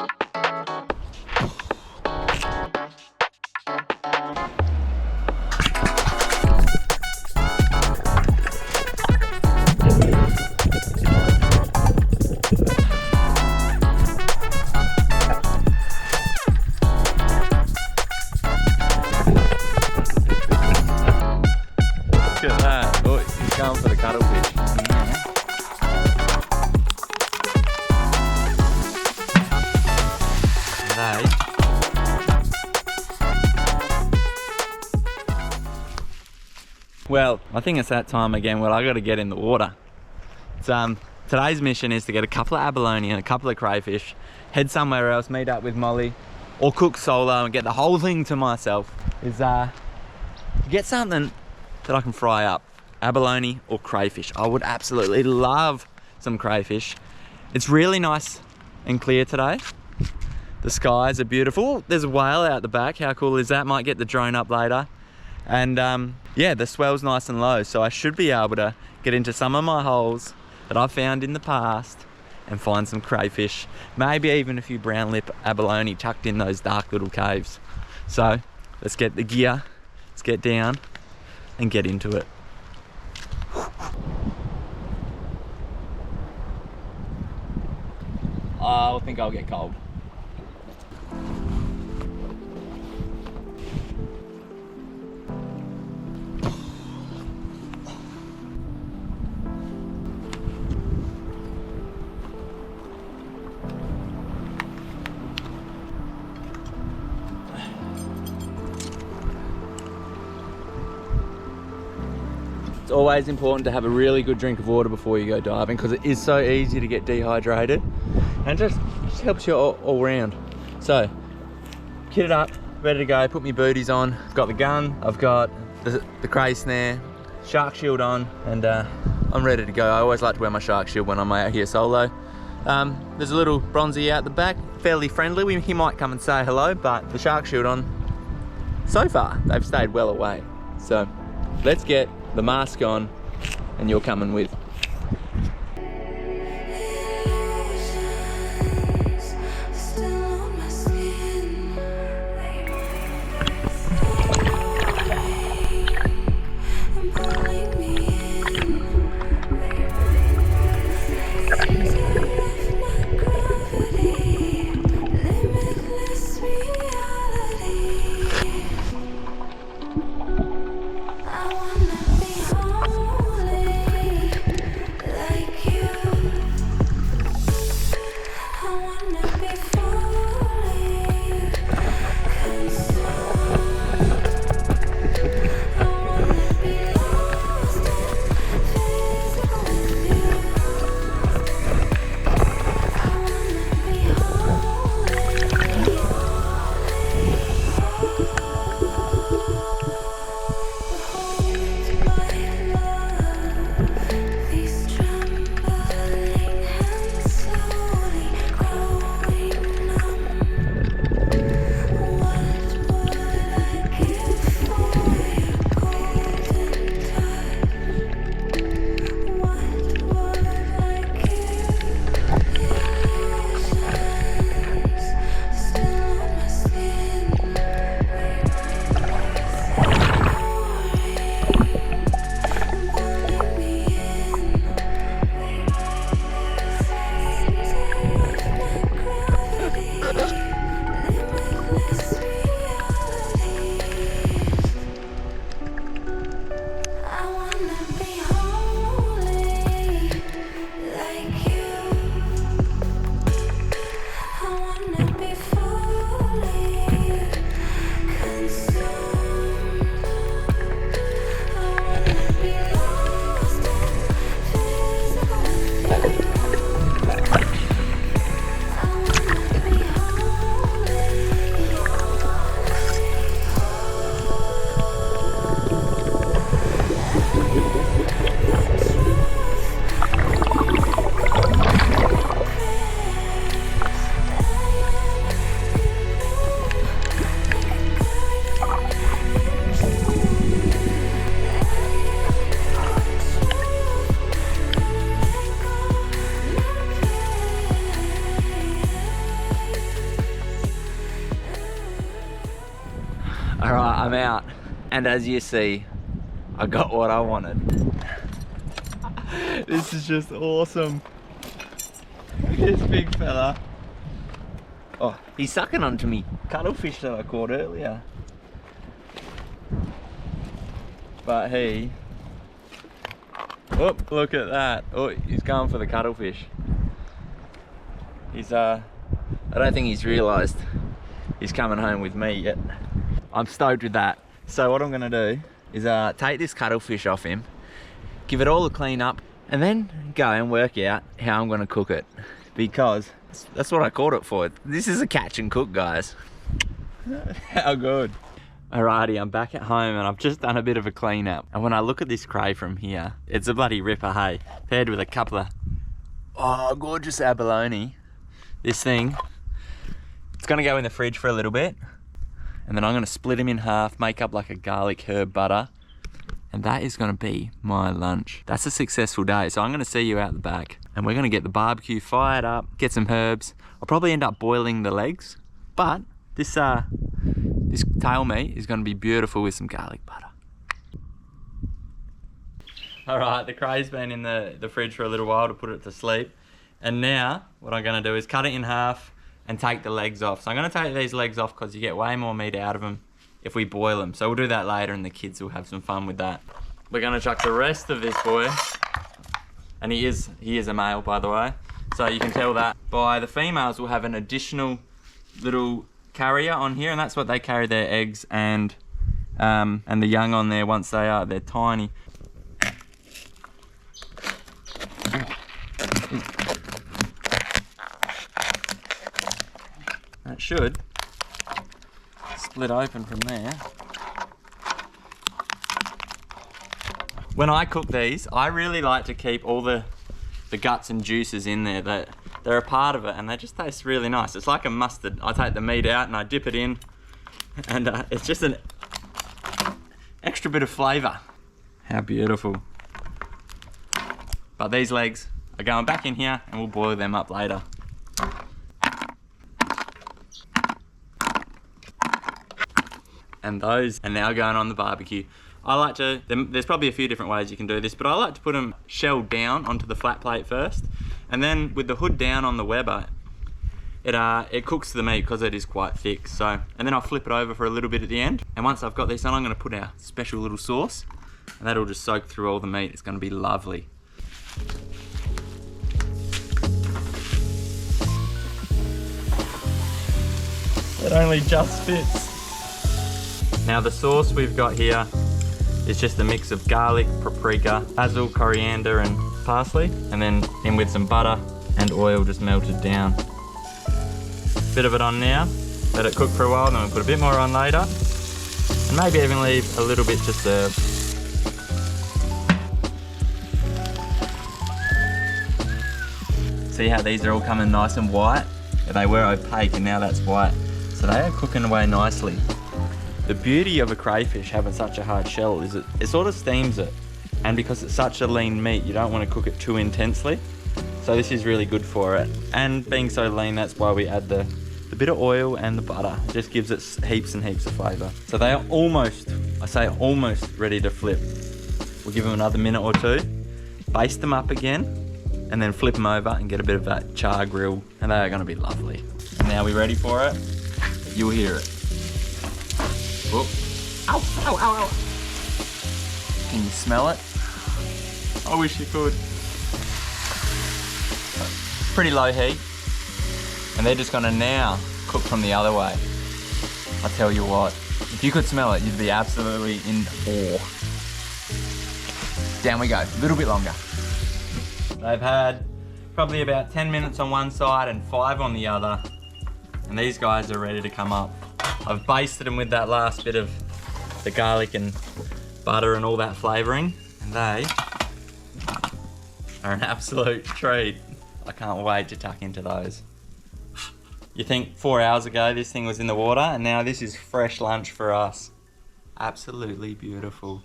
Look at that. Oh, he's going for the cuttlefish. Well, I think it's that time again where I got to get in the water. It's, today's mission is to get a couple of abalone and a couple of crayfish, head somewhere else, meet up with Molly, or cook solo and get the whole thing to myself. Is get something that I can fry up, abalone or crayfish. I would absolutely love some crayfish. It's really nice and clear today. The skies are beautiful. There's a whale out the back. How cool is that? Might get the drone up later. And yeah, the swell's nice and low, so I should be able to get into some of my holes that I've found in the past and find some crayfish, maybe even a few brown lip abalone tucked in those dark little caves. So let's get the gear, let's get down and get into it. I think I'll get cold. It's always important to have a really good drink of water before you go diving because it is so easy to get dehydrated and just helps you all round. So, kitted up, ready to go, put my booties on. I've got the gun, I've got the cray snare, shark shield on, and I'm ready to go. I always like to wear my shark shield when I'm out here solo. There's a little bronzy out the back, fairly friendly. He might come and say hello, but the shark shield on, so far, they've stayed well away. So, let's get the mask on and you're coming with. I'm out. And as you see, I got what I wanted. This is just awesome. Look at this big fella. Oh, he's sucking onto me cuttlefish that I caught earlier. But he... Oh, look at that. Oh, he's going for the cuttlefish. He's, I don't think he's realised he's coming home with me yet. I'm stoked with that. So what I'm gonna do is take this cuttlefish off him, give it all a clean up, and then go and work out how I'm gonna cook it. Because that's what I caught it for. This is a catch and cook, guys. How good. Alrighty, I'm back at home and I've just done a bit of a clean up. And when I look at this cray from here, it's a bloody ripper, hey? Paired with a couple of, oh, gorgeous abalone. This thing, it's gonna go in the fridge for a little bit. And then I'm gonna split him in half, make up like a garlic herb butter. And that is gonna be my lunch. That's a successful day. So I'm gonna see you out the back and we're gonna get the barbecue fired up, get some herbs. I'll probably end up boiling the legs, but this tail meat is gonna be beautiful with some garlic butter. All right, the cray's been in the fridge for a little while to put it to sleep. And now what I'm gonna do is cut it in half and take the legs off. So I'm gonna take these legs off because you get way more meat out of them if we boil them. So we'll do that later and the kids will have some fun with that. We're gonna chuck the rest of this boy, and he is a male, by the way. So you can tell that by the females will have an additional little carrier on here, and that's what they carry their eggs and the young on there once they're tiny. That should split open from there. When I cook these, I really like to keep all the guts and juices in there. That they're a part of it and they just taste really nice. It's like a mustard. I take the meat out and I dip it in, and it's just an extra bit of flavour. How beautiful. But these legs are going back in here and we'll boil them up later. And those are now going on the barbecue. I like to, there's probably a few different ways you can do this, but I like to put them shelled down onto the flat plate first. And then with the hood down on the Weber, it cooks the meat because it is quite thick. So, and then I'll flip it over for a little bit at the end. And once I've got this on, I'm gonna put our special little sauce, and that'll just soak through all the meat. It's gonna be lovely. It only just fits. Now the sauce we've got here is just a mix of garlic, paprika, basil, coriander and parsley, and then in with some butter and oil just melted down. Bit of it on now, let it cook for a while, then we'll put a bit more on later, and maybe even leave a little bit to serve. See how these are all coming nice and white? They were opaque and now that's white. So they are cooking away nicely. The beauty of a crayfish having such a hard shell is it sort of steams it. And because it's such a lean meat, you don't want to cook it too intensely. So this is really good for it. And being so lean, that's why we add the bit of oil and the butter. It just gives it heaps and heaps of flavour. So they are almost, I say almost ready to flip. We'll give them another minute or two, baste them up again, and then flip them over and get a bit of that char grill. And they are going to be lovely. Now we ready for it? You'll hear it. Oh. Ow, ow, ow, ow. Can you smell it? I wish you could. Pretty low heat. And they're just gonna now cook from the other way. I tell you what, if you could smell it, you'd be absolutely in awe. Down we go, a little bit longer. They've had probably about 10 minutes on one side and 5 on the other. And these guys are ready to come up. I've basted them with that last bit of the garlic and butter and all that flavouring, and they are an absolute treat. I can't wait to tuck into those. You think 4 hours ago this thing was in the water, and now this is fresh lunch for us. Absolutely beautiful.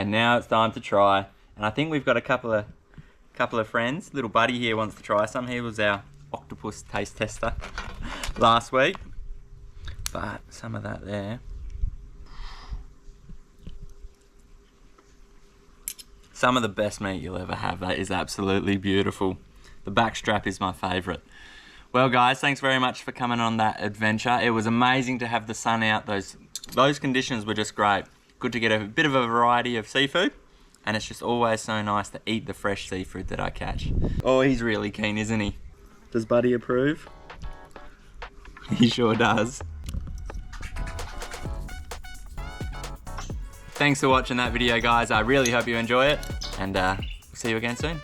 And now it's time to try, and I think we've got a couple of friends. Little buddy here wants to try some. He was our octopus taste tester. last week, but some of that there. Some of the best meat you'll ever have. That is absolutely beautiful. The back strap is my favourite. Well guys, thanks very much for coming on that adventure. It was amazing to have the sun out. Those conditions were just great. Good to get a bit of a variety of seafood, and it's just always so nice to eat the fresh seafood that I catch. Oh, he's really keen, isn't he? Does Buddy approve? He sure does. Thanks for watching that video guys. I really hope you enjoy it, and see you again soon.